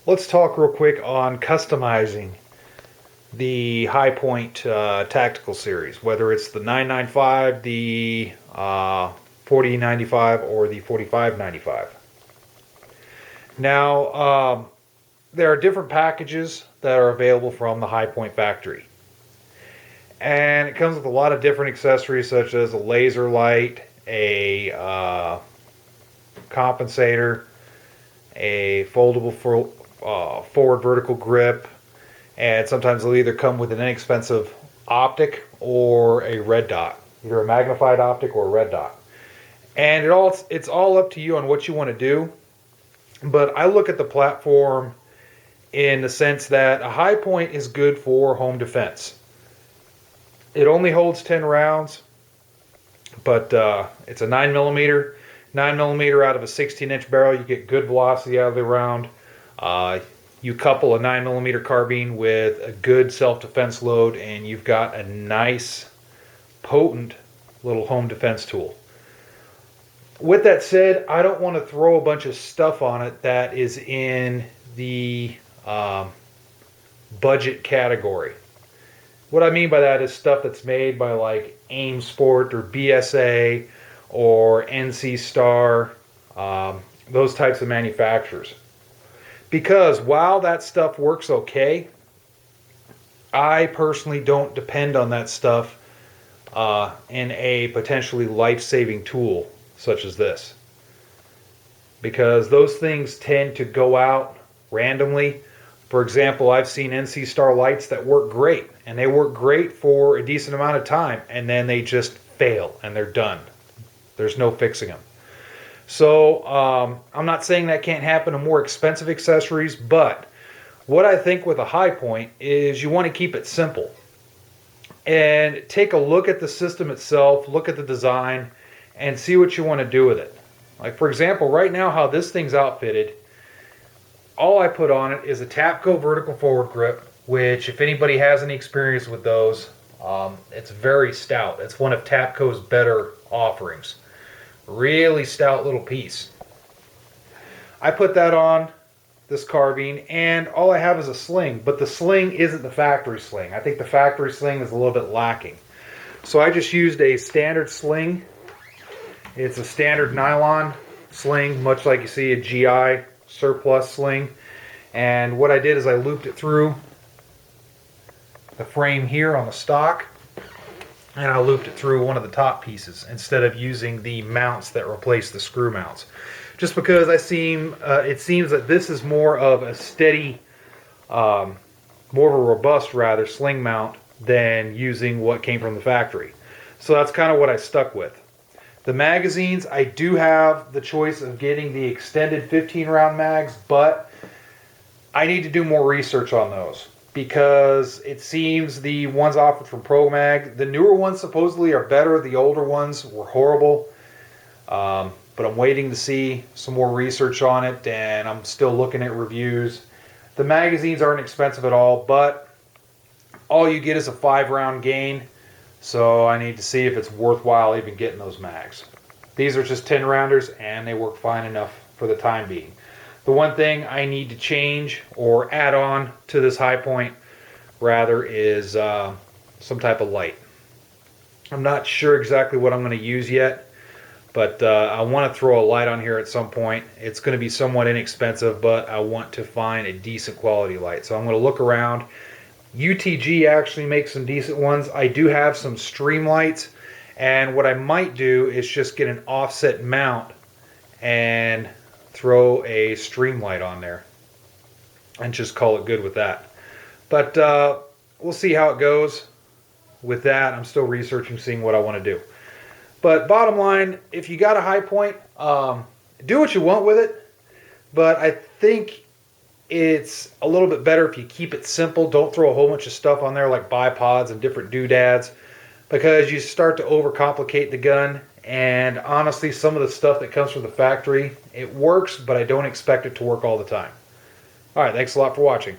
Let's talk real quick on customizing the High Point Tactical Series, whether it's the 995, the 4095, or the 4595. Now, there are different packages that are available from the High Point factory. And it comes with a lot of different accessories such as a laser light, a compensator, a foldable forward vertical grip, and sometimes they'll either come with an inexpensive optic or a red dot, either a magnified optic or a red dot. And it's all up to you on what you want to do. But I look at the platform in the sense that a High Point is good for home defense. It only holds 10 rounds, but it's a 9mm. 9mm out of a 16-inch barrel, you get good velocity out of the round. You couple a 9mm carbine with a good self-defense load, and you've got a nice, potent little home defense tool. With that said, I don't want to throw a bunch of stuff on it that is in the budget category. What I mean by that is stuff that's made by like AIM Sport or BSA or NC Star, those types of manufacturers. Because while that stuff works okay, I personally don't depend on that stuff in a potentially life-saving tool such as this. Because those things tend to go out randomly. For example, I've seen NC Star lights that work great, and they work great for a decent amount of time, and then they just fail and they're done. There's no fixing them. So I'm not saying that can't happen to more expensive accessories, but what I think with a High Point is you want to keep it simple and take a look at the system itself, look at the design, and see what you want to do with it. Like, for example, right now how this thing's outfitted, all I put on it is a Tapco vertical forward grip, which if anybody has any experience with those, it's very stout. It's one of Tapco's better offerings. Really stout little piece. I put that on this carbine, and all I have is a sling, but the sling isn't the factory sling. I think the factory sling is a little bit lacking. So I just used a standard sling. It's a standard nylon sling, much like you see a GI surplus sling. And what I did is I looped it through the frame here on the stock, and I looped it through one of the top pieces instead of using the mounts that replace the screw mounts. Just because it seems that this is more of a steady, more of a robust rather, sling mount than using what came from the factory. So that's kind of what I stuck with. The magazines, I do have the choice of getting the extended 15-round mags, but I need to do more research on those, because it seems the ones offered from ProMag, the newer ones supposedly are better. The older ones were horrible. But I'm waiting to see some more research on it, and I'm still looking at reviews. The magazines aren't expensive at all, but all you get is a 5-round gain. So I need to see if it's worthwhile even getting those mags. These are just 10-rounders, and they work fine enough for the time being. The one thing I need to change or add on to this High Point rather is some type of light. I'm not sure exactly what I'm going to use yet, but I want to throw a light on here at some point. It's going to be somewhat inexpensive, but I want to find a decent quality light. So I'm going to look around. UTG actually makes some decent ones. I do have some stream lights, and what I might do is just get an offset mount and throw a stream light on there and just call it good with that. But we'll see how it goes with that. I'm still researching, seeing what I want to do. But bottom line, if you got a High Point, do what you want with it, but I think it's a little bit better if you keep it simple. Don't throw a whole bunch of stuff on there like bipods and different doodads, because you start to overcomplicate the gun. And honestly, some of the stuff that comes from the factory, it works, but I don't expect it to work all the time. Alright, thanks a lot for watching.